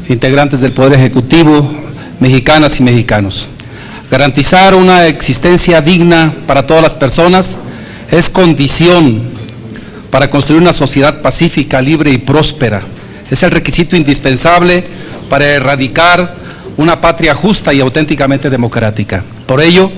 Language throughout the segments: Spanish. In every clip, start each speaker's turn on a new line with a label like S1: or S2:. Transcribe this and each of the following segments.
S1: integrantes del Poder Ejecutivo, mexicanas y mexicanos. Garantizar una existencia digna para todas las personas es condición para construir una sociedad pacífica, libre y próspera. Es el requisito indispensable para erradicar una patria justa y auténticamente democrática. Por ello,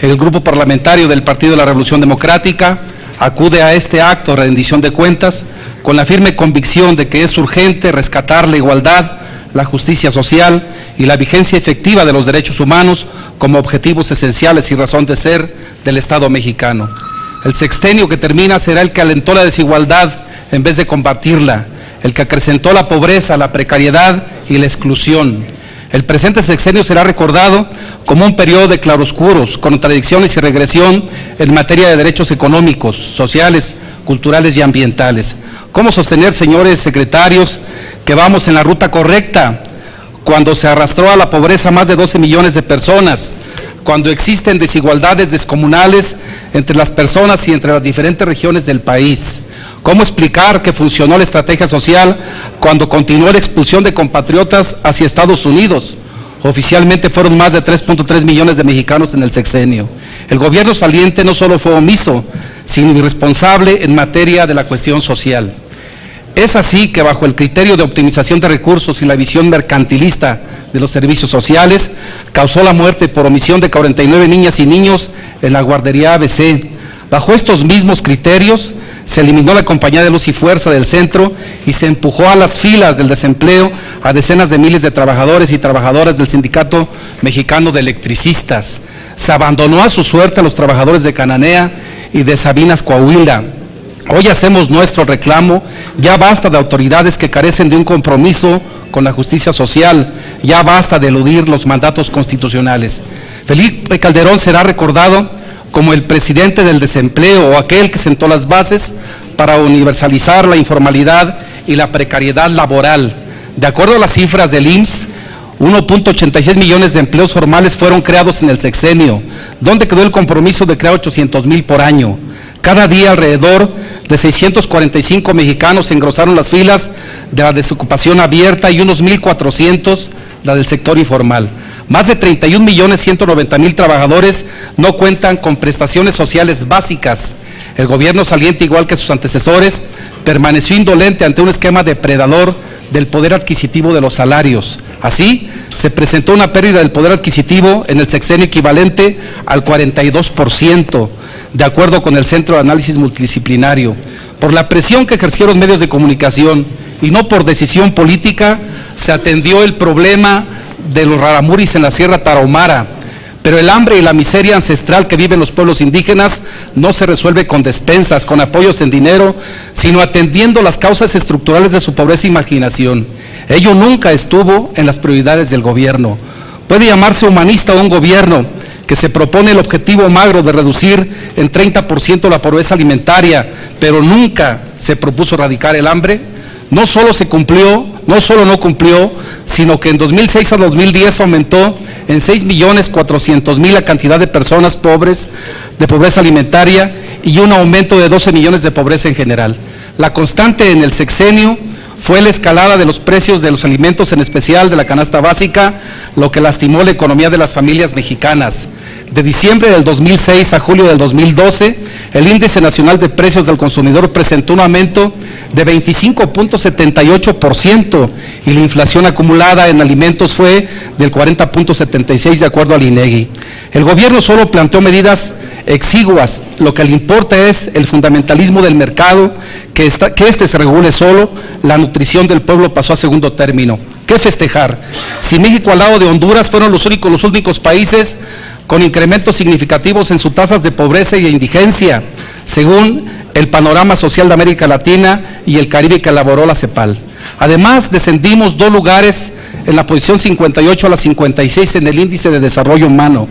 S1: el Grupo Parlamentario del Partido de la Revolución Democrática acude a este acto de rendición de cuentas con la firme convicción de que es urgente rescatar la igualdad, la justicia social y la vigencia efectiva de los derechos humanos como objetivos esenciales y razón de ser del Estado mexicano. El sexenio que termina será el que alentó la desigualdad en vez de combatirla, el que acrecentó la pobreza, la precariedad y la exclusión. El presente sexenio será recordado como un periodo de claroscuros, contradicciones y regresión en materia de derechos económicos, sociales, culturales y ambientales. ¿Cómo sostener, señores secretarios, que vamos en la ruta correcta cuando se arrastró a la pobreza más de 12 millones de personas, cuando existen desigualdades descomunales entre las personas y entre las diferentes regiones del país? ¿Cómo explicar que funcionó la estrategia social cuando continuó la expulsión de compatriotas hacia Estados Unidos? Oficialmente fueron más de 3.3 millones de mexicanos en el sexenio. El gobierno saliente no solo fue omiso, sino irresponsable en materia de la cuestión social. Es así que bajo el criterio de optimización de recursos y la visión mercantilista de los servicios sociales, causó la muerte por omisión de 49 niñas y niños en la guardería ABC. Bajo estos mismos criterios, se eliminó la compañía de luz y fuerza del centro y se empujó a las filas del desempleo a decenas de miles de trabajadores y trabajadoras del Sindicato Mexicano de Electricistas. Se abandonó a su suerte a los trabajadores de Cananea y de Sabinas, Coahuila. Hoy hacemos nuestro reclamo, ya basta de autoridades que carecen de un compromiso con la justicia social, ya basta de eludir los mandatos constitucionales. Felipe Calderón será recordado como el presidente del desempleo o aquel que sentó las bases para universalizar la informalidad y la precariedad laboral. De acuerdo a las cifras del IMSS, 1.86 millones de empleos formales fueron creados en el sexenio. ¿Dónde quedó el compromiso de crear 800,000 por año? Cada día alrededor de 645 mexicanos engrosaron las filas de la desocupación abierta y unos 1,400 la del sector informal. Más de 31.190.000 trabajadores no cuentan con prestaciones sociales básicas. El gobierno saliente, igual que sus antecesores, permaneció indolente ante un esquema depredador del poder adquisitivo de los salarios. Así, se presentó una pérdida del poder adquisitivo en el sexenio equivalente al 42%, de acuerdo con el Centro de Análisis Multidisciplinario. Por la presión que ejercieron medios de comunicación y no por decisión política, se atendió el problema de los raramuris en la Sierra Tarahumara, pero el hambre y la miseria ancestral que viven los pueblos indígenas no se resuelve con despensas, con apoyos en dinero, sino atendiendo las causas estructurales de su pobreza e marginación. Ello nunca estuvo en las prioridades del gobierno. Puede llamarse humanista un gobierno que se propone el objetivo magro de reducir en 30% la pobreza alimentaria, pero nunca se propuso erradicar el hambre. No solo no cumplió, sino que en 2006 a 2010 aumentó en 6.400.000 la cantidad de personas pobres de pobreza alimentaria y un aumento de 12 millones de pobreza en general. La constante en el sexenio fue la escalada de los precios de los alimentos, en especial de la canasta básica, lo que lastimó la economía de las familias mexicanas. De diciembre del 2006 a julio del 2012, el Índice Nacional de Precios del Consumidor presentó un aumento de 25.78% y la inflación acumulada en alimentos fue del 40.76% de acuerdo al INEGI. El gobierno solo planteó medidas exiguas, lo que le importa es el fundamentalismo del mercado, que este se regule solo. La nutrición del pueblo pasó a segundo término. ¿Qué festejar? Si México al lado de Honduras fueron los únicos países con incrementos significativos en sus tasas de pobreza y de indigencia, según el Panorama Social de América Latina y el Caribe que elaboró la CEPAL. Además, descendimos 2 lugares en la posición 58 a la 56 en el Índice de Desarrollo Humano,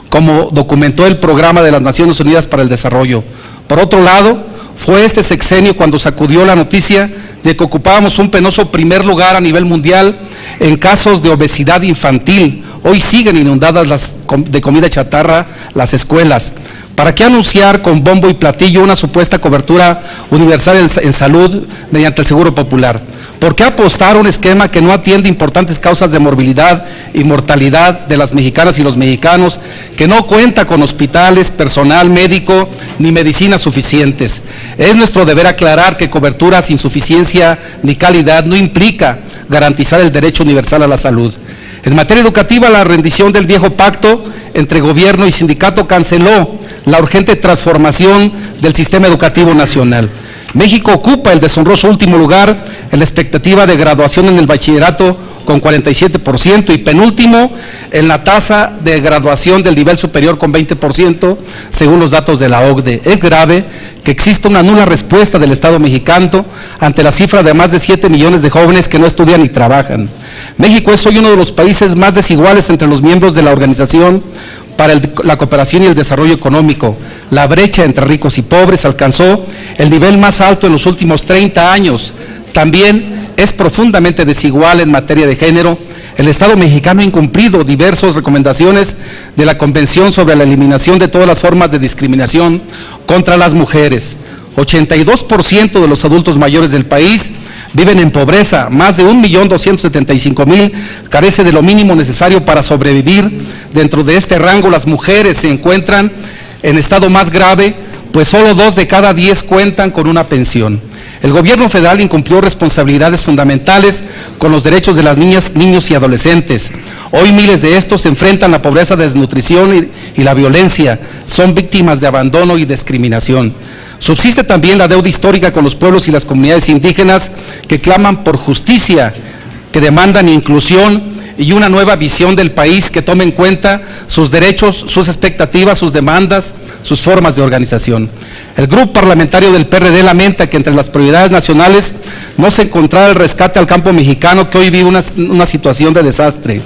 S1: como documentó el Programa de las Naciones Unidas para el Desarrollo. Por otro lado, fue este sexenio cuando sacudió la noticia de que ocupábamos un penoso primer lugar a nivel mundial en casos de obesidad infantil. Hoy siguen inundadas de comida chatarra las escuelas. ¿Para qué anunciar con bombo y platillo una supuesta cobertura universal en salud mediante el Seguro Popular? ¿Por qué apostar a un esquema que no atiende importantes causas de morbilidad y mortalidad de las mexicanas y los mexicanos, que no cuenta con hospitales, personal médico ni medicinas suficientes? Es nuestro deber aclarar que cobertura sin suficiencia ni calidad no implica garantizar el derecho universal a la salud. En materia educativa, la rendición del viejo pacto entre gobierno y sindicato canceló la urgente transformación del sistema educativo nacional. México ocupa el deshonroso último lugar en la expectativa de graduación en el bachillerato con 47% y penúltimo en la tasa de graduación del nivel superior con 20%, según los datos de la OCDE. Es grave que exista una nula respuesta del Estado mexicano ante la cifra de más de 7 millones de jóvenes que no estudian ni trabajan. México es hoy uno de los países más desiguales entre los miembros de la Organización para la Cooperación y el Desarrollo Económico. La brecha entre ricos y pobres alcanzó el nivel más alto en los últimos 30 años. También es profundamente desigual en materia de género. El Estado mexicano ha incumplido diversas recomendaciones de la Convención sobre la eliminación de todas las formas de discriminación contra las mujeres. 82% de los adultos mayores del país viven en pobreza, más de 1.275.000 carece de lo mínimo necesario para sobrevivir. Dentro de este rango, las mujeres se encuentran en estado más grave, pues solo 2 de cada 10 cuentan con una pensión. El gobierno federal incumplió responsabilidades fundamentales con los derechos de las niñas, niños y adolescentes. Hoy miles de estos enfrentan la pobreza, desnutrición y la violencia, son víctimas de abandono y discriminación. Subsiste también la deuda histórica con los pueblos y las comunidades indígenas que claman por justicia, que demandan inclusión y una nueva visión del país que tome en cuenta sus derechos, sus expectativas, sus demandas, sus formas de organización. El grupo parlamentario del PRD lamenta que entre las prioridades nacionales no se encontrara el rescate al campo mexicano, que hoy vive una situación de desastre.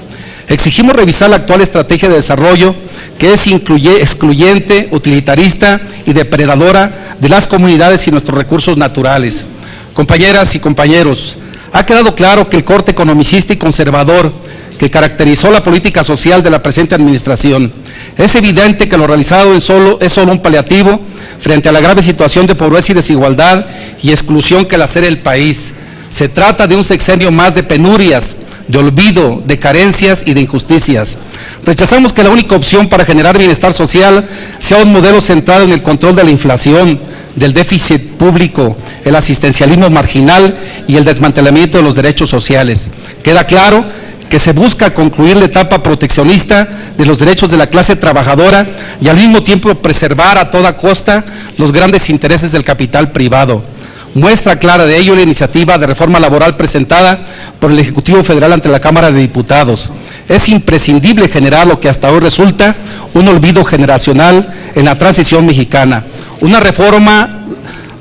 S1: Exigimos revisar la actual estrategia de desarrollo, que es excluyente, utilitarista y depredadora de las comunidades y nuestros recursos naturales. Compañeras y compañeros, ha quedado claro que el corte economicista y conservador que caracterizó la política social de la presente administración, es evidente que lo realizado es solo un paliativo frente a la grave situación de pobreza y desigualdad y exclusión que lacera el país. Se trata de un sexenio más de penurias, de olvido, de carencias y de injusticias. Rechazamos que la única opción para generar bienestar social sea un modelo centrado en el control de la inflación, del déficit público, el asistencialismo marginal y el desmantelamiento de los derechos sociales. Queda claro que se busca concluir la etapa proteccionista de los derechos de la clase trabajadora y al mismo tiempo preservar a toda costa los grandes intereses del capital privado. Muestra clara de ello la iniciativa de reforma laboral presentada por el Ejecutivo Federal ante la Cámara de Diputados. Es imprescindible generar lo que hasta hoy resulta un olvido generacional en la transición mexicana, una reforma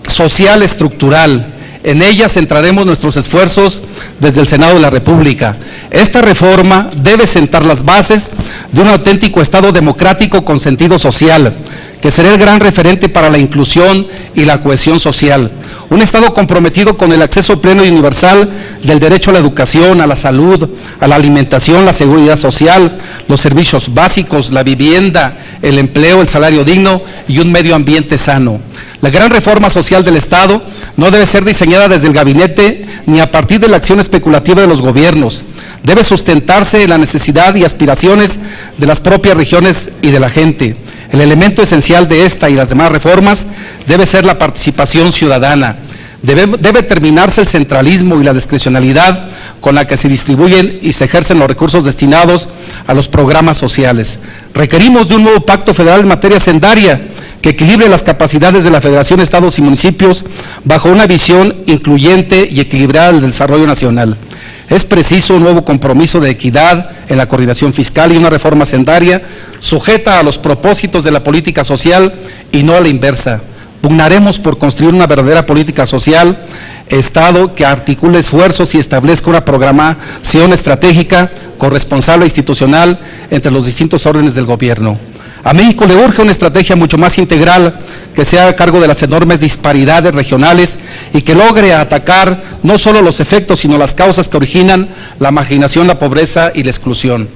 S1: social estructural. En ella centraremos nuestros esfuerzos desde el Senado de la República. Esta reforma debe sentar las bases de un auténtico Estado democrático con sentido social, que será el gran referente para la inclusión y la cohesión social. Un Estado comprometido con el acceso pleno y universal del derecho a la educación, a la salud, a la alimentación, la seguridad social, los servicios básicos, la vivienda, el empleo, el salario digno y un medio ambiente sano. La gran reforma social del Estado no debe ser diseñada desde el gabinete ni a partir de la acción especulativa de los gobiernos. Debe sustentarse en la necesidad y aspiraciones de las propias regiones y de la gente. El elemento esencial de esta y las demás reformas debe ser la participación ciudadana. Debe terminarse el centralismo y la discrecionalidad con la que se distribuyen y se ejercen los recursos destinados a los programas sociales. Requerimos de un nuevo pacto federal en materia hacendaria que equilibre las capacidades de la Federación, Estados y municipios bajo una visión incluyente y equilibrada del desarrollo nacional. Es preciso un nuevo compromiso de equidad en la coordinación fiscal y una reforma hacendaria sujeta a los propósitos de la política social y no a la inversa. Pugnaremos por construir una verdadera política social, Estado que articule esfuerzos y establezca una programación estratégica, corresponsable e institucional entre los distintos órdenes del gobierno. A México le urge una estrategia mucho más integral que sea a cargo de las enormes disparidades regionales y que logre atacar no solo los efectos, sino las causas que originan la marginación, la pobreza y la exclusión.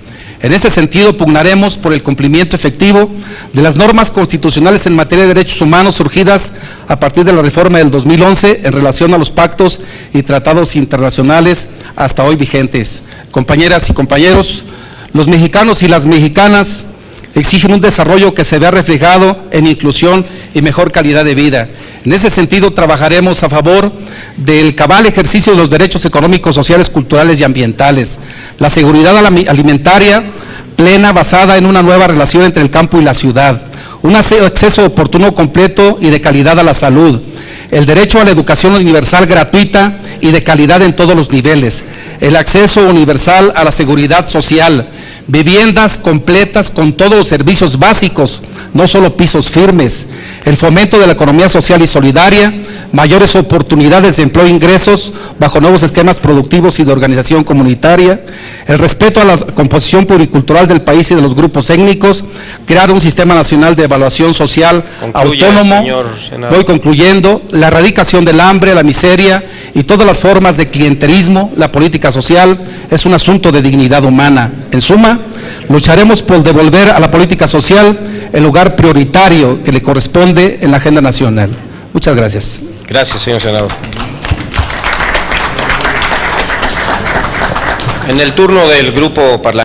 S1: En ese sentido, pugnaremos por el cumplimiento efectivo de las normas constitucionales en materia de derechos humanos surgidas a partir de la reforma del 2011 en relación a los pactos y tratados internacionales hasta hoy vigentes. Compañeras y compañeros, los mexicanos y las mexicanas exigen un desarrollo que se vea reflejado en inclusión y mejor calidad de vida. En ese sentido, trabajaremos a favor del cabal ejercicio de los derechos económicos, sociales, culturales y ambientales, la seguridad alimentaria plena basada en una nueva relación entre el campo y la ciudad, un acceso oportuno, completo y de calidad a la salud, el derecho a la educación universal gratuita y de calidad en todos los niveles, el acceso universal a la seguridad social, viviendas completas con todos los servicios básicos, no solo pisos firmes, el fomento de la economía social y solidaria, mayores oportunidades de empleo e ingresos bajo nuevos esquemas productivos y de organización comunitaria, el respeto a la composición pluricultural del país y de los grupos étnicos, crear un sistema nacional de evaluación social autónomo, voy concluyendo, la erradicación del hambre, la miseria y todas las formas de clientelismo. La política social es un asunto de dignidad humana. En suma, lucharemos por devolver a la política social el lugar prioritario que le corresponde en la agenda nacional. Muchas gracias.
S2: Gracias, señor senador. En el turno del grupo parlamentario.